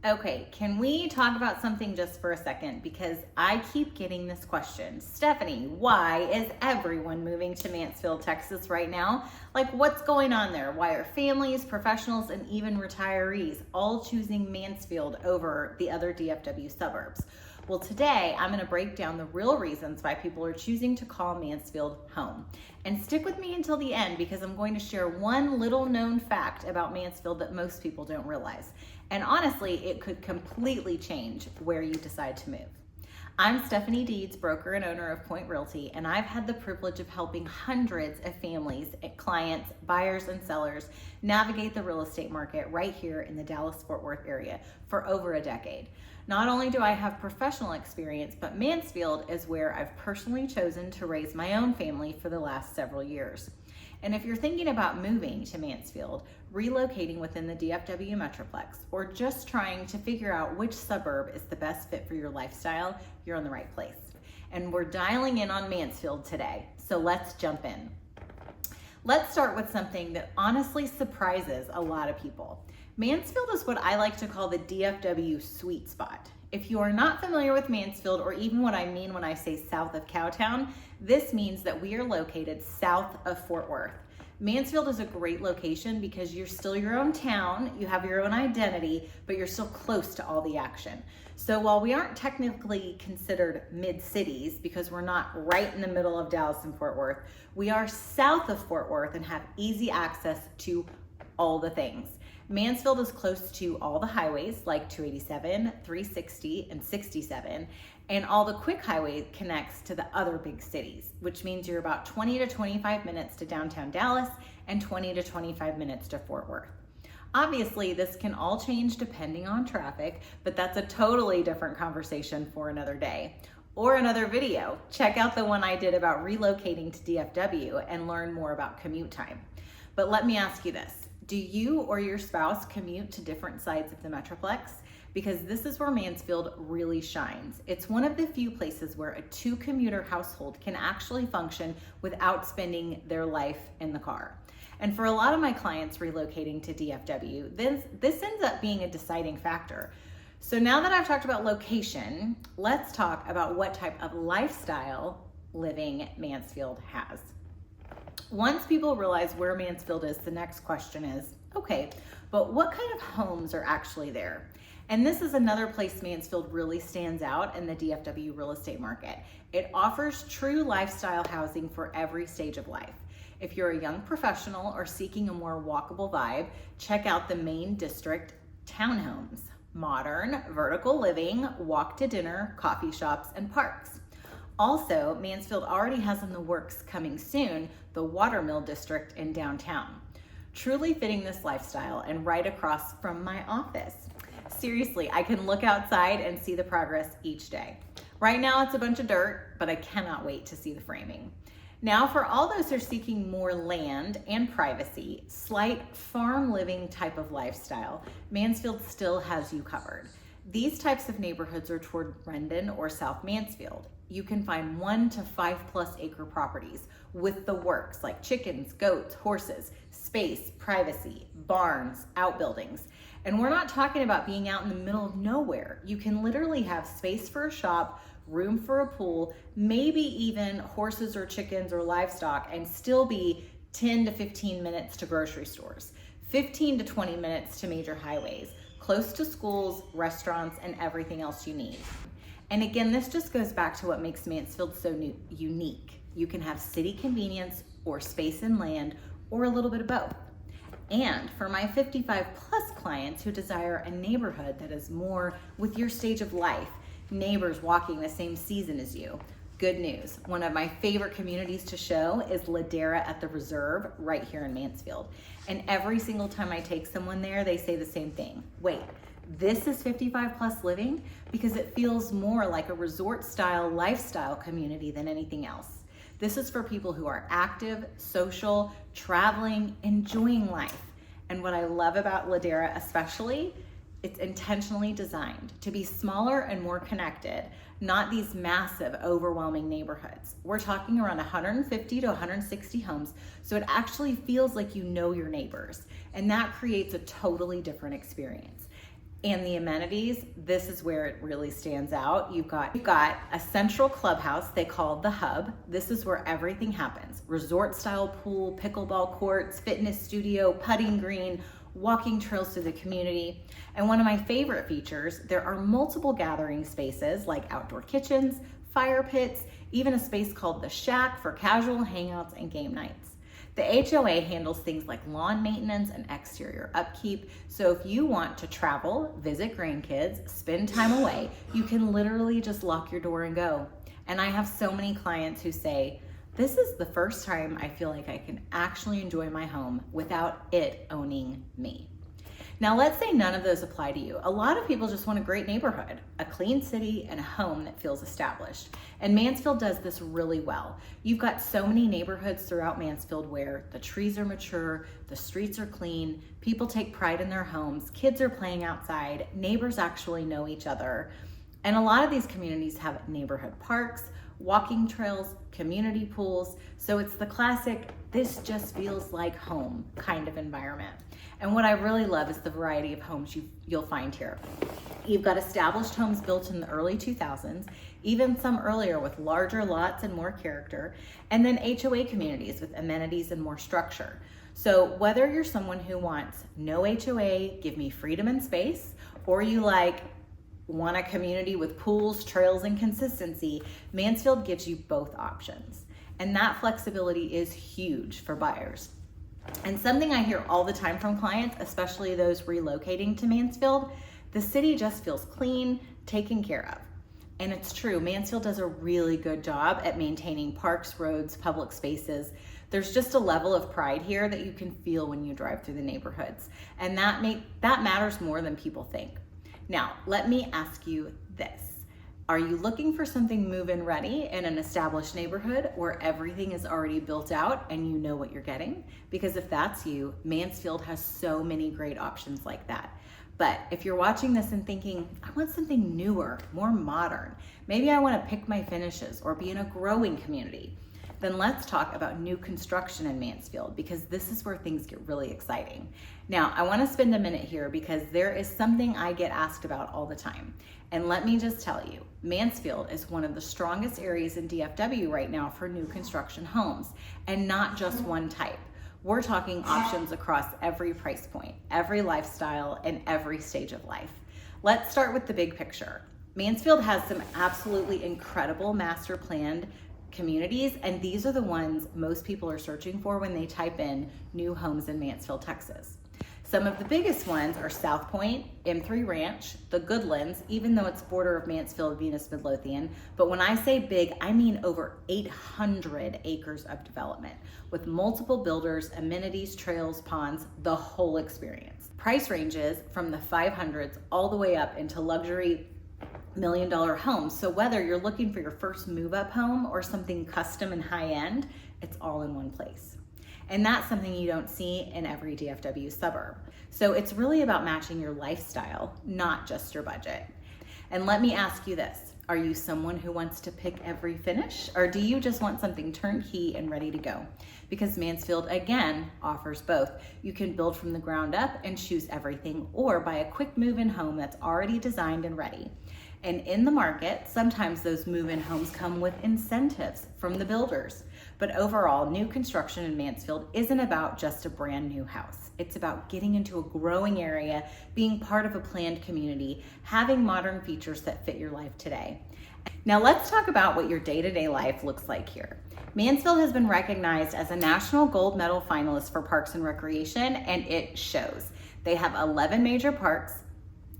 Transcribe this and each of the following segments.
Okay, can we talk about something just for a second? Because I keep getting this question. Stephanie, why is everyone moving to Mansfield, Texas right now? Like, what's going on there? Why are families, professionals, and even retirees all choosing Mansfield over the other DFW suburbs? Well, today I'm going to break down the real reasons why people are choosing to call Mansfield home. And stick with me until the end because I'm going to share one little known fact about Mansfield that most people don't realize. And honestly, it could completely change where you decide to move. I'm Stephanie Deeds, broker and owner of Point Realty, and I've had the privilege of helping hundreds of families, clients, buyers, and sellers navigate the real estate market right here in the Dallas-Fort Worth area for over a decade. Not only do I have professional experience, but Mansfield is where I've personally chosen to raise my own family for the last several years. And if you're thinking about moving to Mansfield, relocating within the DFW Metroplex, or just trying to figure out which suburb is the best fit for your lifestyle, you're in the right place. And we're dialing in on Mansfield today, so let's jump in. Let's start with something that honestly surprises a lot of people. Mansfield is what I like to call the DFW sweet spot. If you are not familiar with Mansfield, or even what I mean when I say south of Cowtown, this means that we are located south of Fort Worth. Mansfield is a great location because you're still your own town, you have your own identity, but you're still close to all the action. So while we aren't technically considered mid-cities because we're not right in the middle of Dallas and Fort Worth, we are south of Fort Worth and have easy access to all the things. Mansfield is close to all the highways like 287, 360, and 67, and all the quick highway connects to the other big cities, which means you're about 20 to 25 minutes to downtown Dallas and 20 to 25 minutes to Fort Worth. Obviously, this can all change depending on traffic, but that's a totally different conversation for another day or another video. Check out the one I did about relocating to DFW and learn more about commute time. But let me ask you this. Do you or your spouse commute to different sides of the Metroplex? Because this is where Mansfield really shines. It's one of the few places where a two-commuter household can actually function without spending their life in the car. And for a lot of my clients relocating to DFW, this ends up being a deciding factor. So now that I've talked about location, let's talk about what type of lifestyle living Mansfield has. Once people realize where Mansfield is, the next question is, okay, but what kind of homes are actually there? And this is another place Mansfield really stands out in the DFW real estate market. It offers true lifestyle housing for every stage of life. If you're a young professional or seeking a more walkable vibe, check out the main district townhomes. Modern, vertical living, walk to dinner, coffee shops, and parks. Also, Mansfield already has in the works coming soon the Watermill District in downtown. Truly fitting this lifestyle and right across from my office. Seriously, I can look outside and see the progress each day. Right now it's a bunch of dirt, but I cannot wait to see the framing. Now for all those who are seeking more land and privacy, slight farm living type of lifestyle, Mansfield still has you covered. These types of neighborhoods are toward Brendan or South Mansfield. You can find 1 to 5+ acre properties with the works like chickens, goats, horses, space, privacy, barns, outbuildings. And we're not talking about being out in the middle of nowhere. You can literally have space for a shop, room for a pool, maybe even horses or chickens or livestock, and still be 10 to 15 minutes to grocery stores, 15 to 20 minutes to major highways, close to schools, restaurants, and everything else you need. And again, this just goes back to what makes Mansfield so unique. You can have city convenience or space and land or a little bit of both. And for my 55+ clients who desire a neighborhood that is more with your stage of life, neighbors walking the same season as you, good news. One of my favorite communities to show is Ladera at the Reserve right here in Mansfield. And every single time I take someone there, they say the same thing. Wait, this is 55+ living? Because it feels more like a resort style lifestyle community than anything else. This is for people who are active, social, traveling, enjoying life. And what I love about Ladera especially, it's intentionally designed to be smaller and more connected, not these massive, overwhelming neighborhoods. We're talking around 150 to 160 homes, so it actually feels like you know your neighbors, and that creates a totally different experience. And the amenities, this is where it really stands out. You've got a central clubhouse they call the Hub. This is where everything happens. Resort style pool, pickleball courts, fitness studio, putting green, walking trails through the community. And one of my favorite features, there are multiple gathering spaces like outdoor kitchens, fire pits, even a space called the Shack for casual hangouts and game nights. The HOA handles things like lawn maintenance and exterior upkeep. So if you want to travel, visit grandkids, spend time away, you can literally just lock your door and go. And I have so many clients who say, this is the first time I feel like I can actually enjoy my home without it owning me. Now, let's say none of those apply to you. A lot of people just want a great neighborhood, a clean city, and a home that feels established. And Mansfield does this really well. You've got so many neighborhoods throughout Mansfield where the trees are mature, the streets are clean, people take pride in their homes, kids are playing outside, neighbors actually know each other. And a lot of these communities have neighborhood parks, walking trails, community pools. So it's the classic, this just feels like home kind of environment. And what I really love is the variety of homes you'll find here. You've got established homes built in the early 2000s, even some earlier with larger lots and more character, and then HOA communities with amenities and more structure. So whether you're someone who wants no HOA, give me freedom and space, or you want a community with pools, trails, and consistency, Mansfield gives you both options. And that flexibility is huge for buyers. And something I hear all the time from clients, especially those relocating to Mansfield, the city just feels clean, taken care of. And it's true, Mansfield does a really good job at maintaining parks, roads, public spaces. There's just a level of pride here that you can feel when you drive through the neighborhoods. And that matters more than people think. Now, let me ask you this. Are you looking for something move-in ready in an established neighborhood where everything is already built out and you know what you're getting? Because if that's you, Mansfield has so many great options like that. But if you're watching this and thinking, I want something newer, more modern, maybe I want to pick my finishes or be in a growing community, then let's talk about new construction in Mansfield, because this is where things get really exciting. Now, I want to spend a minute here because there is something I get asked about all the time. And let me just tell you, Mansfield is one of the strongest areas in DFW right now for new construction homes, and not just one type. We're talking options across every price point, every lifestyle, and every stage of life. Let's start with the big picture. Mansfield has some absolutely incredible master planned communities, and these are the ones most people are searching for when they type in new homes in Mansfield, Texas. Some of the biggest ones are South Point, M3 Ranch, the Goodlands, even though it's border of Mansfield, Venus, Midlothian. But when I say big, I mean over 800 acres of development with multiple builders, amenities, trails, ponds, the whole experience. Price ranges from the 500s all the way up into luxury $1 million homes. So whether you're looking for your first move-up home or something custom and high-end, it's all in one place. And that's something you don't see in every DFW suburb. So it's really about matching your lifestyle, not just your budget. And let me ask you this, are you someone who wants to pick every finish, or do you just want something turnkey and ready to go? Because Mansfield, again, offers both. You can build from the ground up and choose everything, or buy a quick move-in home that's already designed and ready. And in the market, sometimes those move-in homes come with incentives from the builders. But overall, new construction in Mansfield isn't about just a brand new house. It's about getting into a growing area, being part of a planned community, having modern features that fit your life today. Now let's talk about what your day-to-day life looks like here. Mansfield has been recognized as a National Gold Medal finalist for Parks and Recreation, and it shows. They have 11 major parks,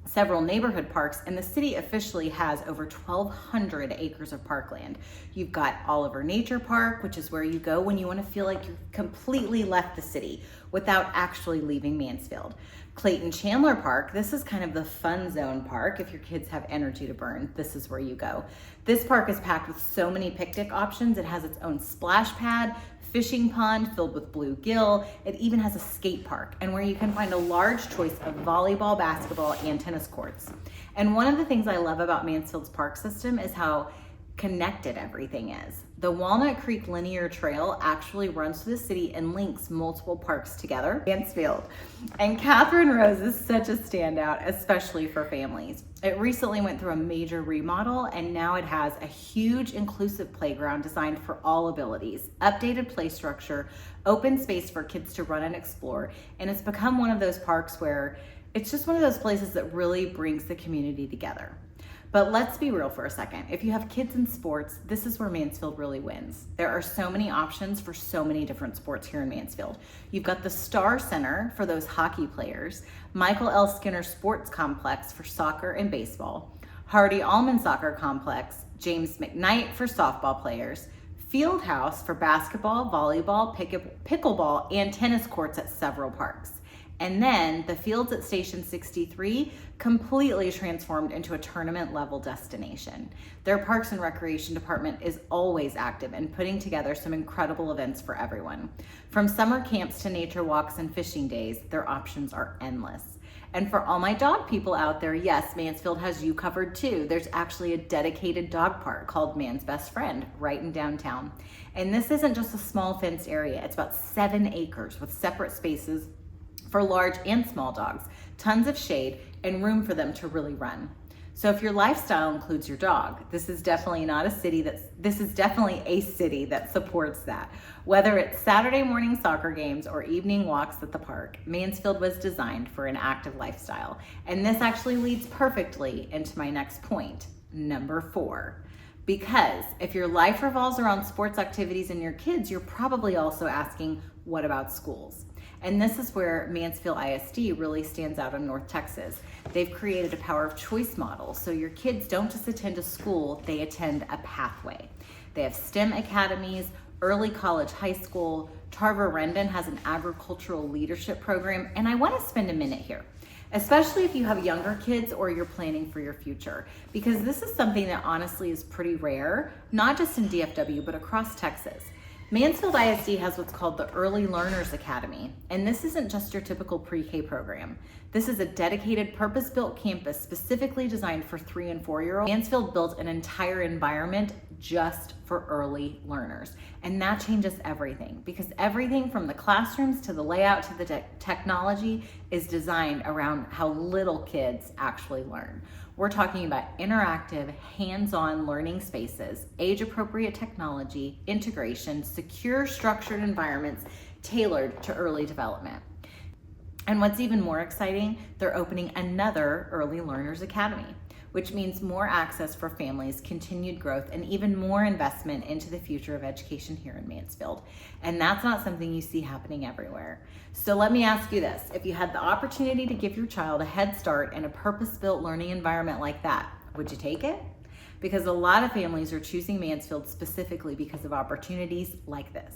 several neighborhood parks, and the city officially has over 1,200 acres of parkland. You've got Oliver Nature Park, which is where you go when you want to feel like you've completely left the city without actually leaving Mansfield. Clayton Chandler Park, this is kind of the fun zone park. If your kids have energy to burn, this is where you go. This park is packed with so many picnic options. It has its own splash pad, fishing pond filled with bluegill. It even has a skate park, and where you can find a large choice of volleyball, basketball, and tennis courts. And one of the things I love about Mansfield's park system is how connected everything is. The Walnut Creek Linear Trail actually runs through the city and links multiple parks together, Mansfield. And Catherine Rose is such a standout, especially for families. It recently went through a major remodel, and now it has a huge inclusive playground designed for all abilities, updated play structure, open space for kids to run and explore, and it's become one of those parks where it's just one of those places that really brings the community together. But let's be real for a second. If you have kids in sports, this is where Mansfield really wins. There are so many options for so many different sports here in Mansfield. You've got the Star Center for those hockey players, Michael L. Skinner Sports Complex for soccer and baseball, Hardy Allman Soccer Complex, James McKnight for softball players, Field House for basketball, volleyball, pickleball, and tennis courts at several parks. And then the fields at Station 63 completely transformed into a tournament level destination. Their Parks and Recreation Department is always active in putting together some incredible events for everyone. From summer camps to nature walks and fishing days, their options are endless. And for all my dog people out there, yes, Mansfield has you covered too. There's actually a dedicated dog park called Man's Best Friend right in downtown. And this isn't just a small fenced area, it's about 7 acres with separate spaces for large and small dogs, tons of shade, and room for them to really run. So if your lifestyle includes your dog, this is definitely a city that supports that. Whether it's Saturday morning soccer games or evening walks at the park, Mansfield was designed for an active lifestyle. And this actually leads perfectly into my next point, number 4. Because if your life revolves around sports activities and your kids, you're probably also asking, what about schools? And this is where Mansfield ISD really stands out in North Texas. They've created a power of choice model, so your kids don't just attend a school, they attend a pathway. They have STEM academies, early college, high school. Tarver Rendon has an agricultural leadership program, and I want to spend a minute here, especially if you have younger kids or you're planning for your future, because this is something that honestly is pretty rare, not just in DFW, but across Texas. Mansfield ISD has what's called the Early Learners Academy, and this isn't just your typical pre-K program. This is a dedicated, purpose-built campus specifically designed for 3- and 4-year-olds. Mansfield built an entire environment just for early learners, and that changes everything, because everything from the classrooms to the layout to the technology is designed around how little kids actually learn. We're talking about interactive, hands-on learning spaces, age-appropriate technology, integration, secure, structured environments tailored to early development. And what's even more exciting, they're opening another Early Learners Academy, which means more access for families, continued growth, and even more investment into the future of education here in Mansfield. And that's not something you see happening everywhere. So let me ask you this, if you had the opportunity to give your child a head start in a purpose-built learning environment like that, would you take it? Because a lot of families are choosing Mansfield specifically because of opportunities like this.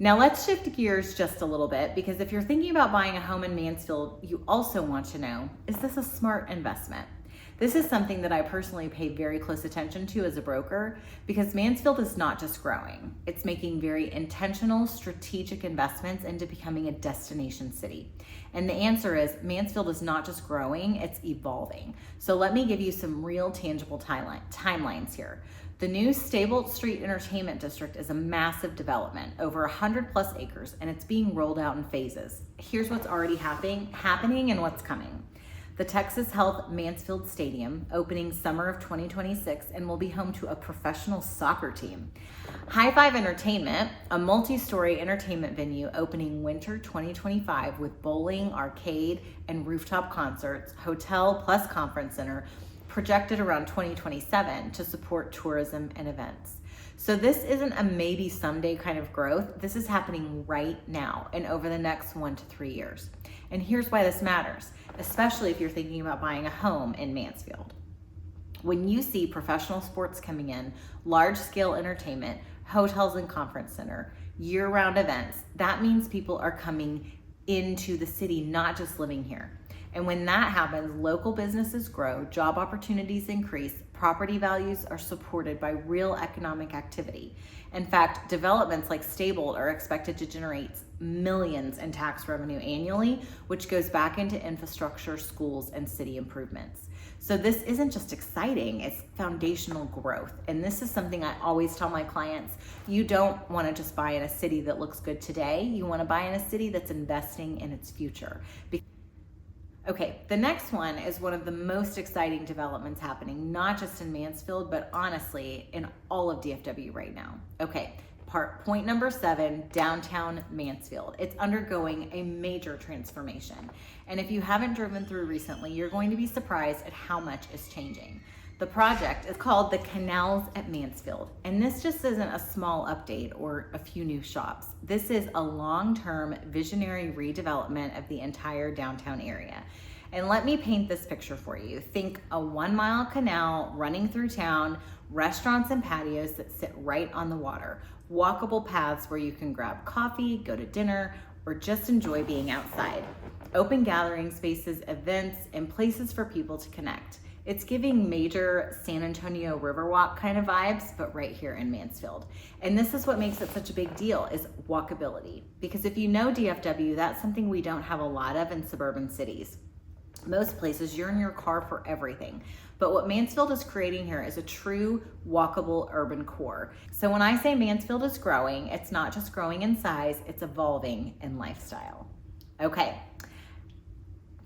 Now let's shift gears just a little bit, because if you're thinking about buying a home in Mansfield, you also want to know, is this a smart investment? This is something that I personally pay very close attention to as a broker, because Mansfield is not just growing. It's making very intentional, strategic investments into becoming a destination city. And the answer is Mansfield is not just growing, it's evolving. So let me give you some real tangible timelines here. The new Stable Street Entertainment District is a massive development, over 100+ acres, and it's being rolled out in phases. Here's what's already happening and what's coming. The Texas Health Mansfield Stadium, opening summer of 2026, and will be home to a professional soccer team. High Five Entertainment, a multi-story entertainment venue, opening winter 2025 with bowling, arcade, and rooftop concerts, hotel plus conference center, projected around 2027 to support tourism and events. So this isn't a maybe someday kind of growth. This is happening right now and over the next 1 to 3 years. And here's why this matters, especially if you're thinking about buying a home in Mansfield. When you see professional sports coming in, large-scale entertainment, hotels and conference center, year-round events, that means people are coming into the city, not just living here. And when that happens, local businesses grow, job opportunities increase, property values are supported by real economic activity. In fact, developments like Stable are expected to generate millions in tax revenue annually, which goes back into infrastructure, schools, and city improvements. So this isn't just exciting, it's foundational growth. And this is something I always tell my clients. You don't want to just buy in a city that looks good today. You want to buy in a city that's investing in its future. Okay, the next one is one of the most exciting developments happening, not just in Mansfield, but honestly in all of DFW right now. Okay, point number 7, downtown Mansfield. It's undergoing a major transformation. And if you haven't driven through recently, you're going to be surprised at how much is changing. The project is called the Canals at Mansfield. And this just isn't a small update or a few new shops. This is a long-term visionary redevelopment of the entire downtown area. And let me paint this picture for you. Think a 1-mile canal running through town, restaurants and patios that sit right on the water, walkable paths where you can grab coffee, go to dinner, or just enjoy being outside. Open gathering spaces, events, and places for people to connect. It's giving major San Antonio Riverwalk kind of vibes, but right here in Mansfield. And this is what makes it such a big deal, is walkability. Because if you know DFW, that's something we don't have a lot of in suburban cities. Most places, you're in your car for everything. But what Mansfield is creating here is a true walkable urban core. So when I say Mansfield is growing, it's not just growing in size, it's evolving in lifestyle. Okay.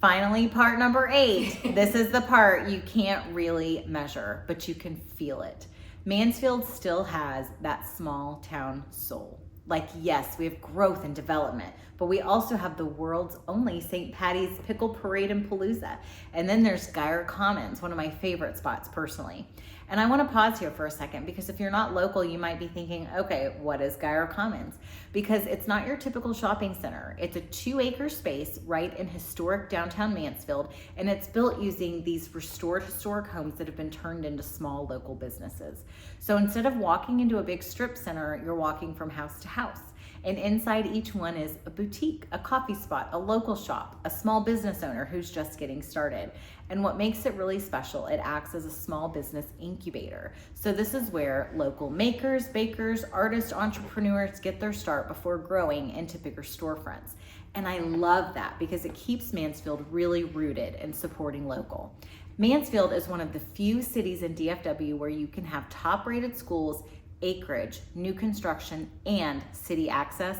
Finally, part number 8. This is the part you can't really measure, but you can feel it. Mansfield still has that small town soul. Like, yes, we have growth and development, but we also have the world's only St. Patty's Pickle Parade and Palooza. And then there's Geyer Commons, one of my favorite spots personally. And I want to pause here for a second, because if you're not local, you might be thinking, okay, what is Geyer Commons? Because it's not your typical shopping center. It's a 2-acre space right in historic downtown Mansfield, and it's built using these restored historic homes that have been turned into small local businesses. So instead of walking into a big strip center, you're walking from house to house. And inside each one is a boutique, a coffee spot, a local shop, a small business owner who's just getting started. And what makes it really special, it acts as a small business incubator. So this is where local makers, bakers, artists, entrepreneurs get their start before growing into bigger storefronts. And I love that, because it keeps Mansfield really rooted in supporting local. Mansfield is one of the few cities in DFW where you can have top-rated schools, acreage, new construction, and city access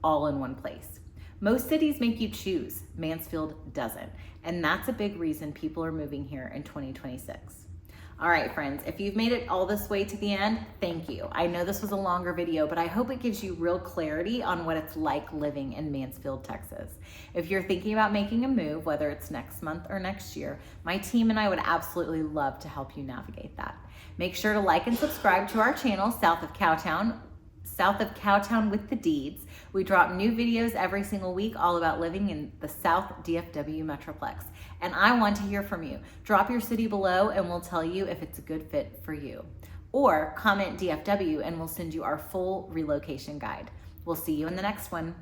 all in one place. Most cities make you choose. Mansfield doesn't. And that's a big reason people are moving here in 2026. All right, friends, if you've made it all this way to the end, thank you. I know this was a longer video, but I hope it gives you real clarity on what it's like living in Mansfield, Texas. If you're thinking about making a move, whether it's next month or next year, my team and I would absolutely love to help you navigate that. Make sure to like and subscribe to our channel, South of Cowtown with the Deeds. We drop new videos every single week all about living in the South DFW Metroplex. And I want to hear from you. Drop your city below and we'll tell you if it's a good fit for you. Or comment DFW and we'll send you our full relocation guide. We'll see you in the next one.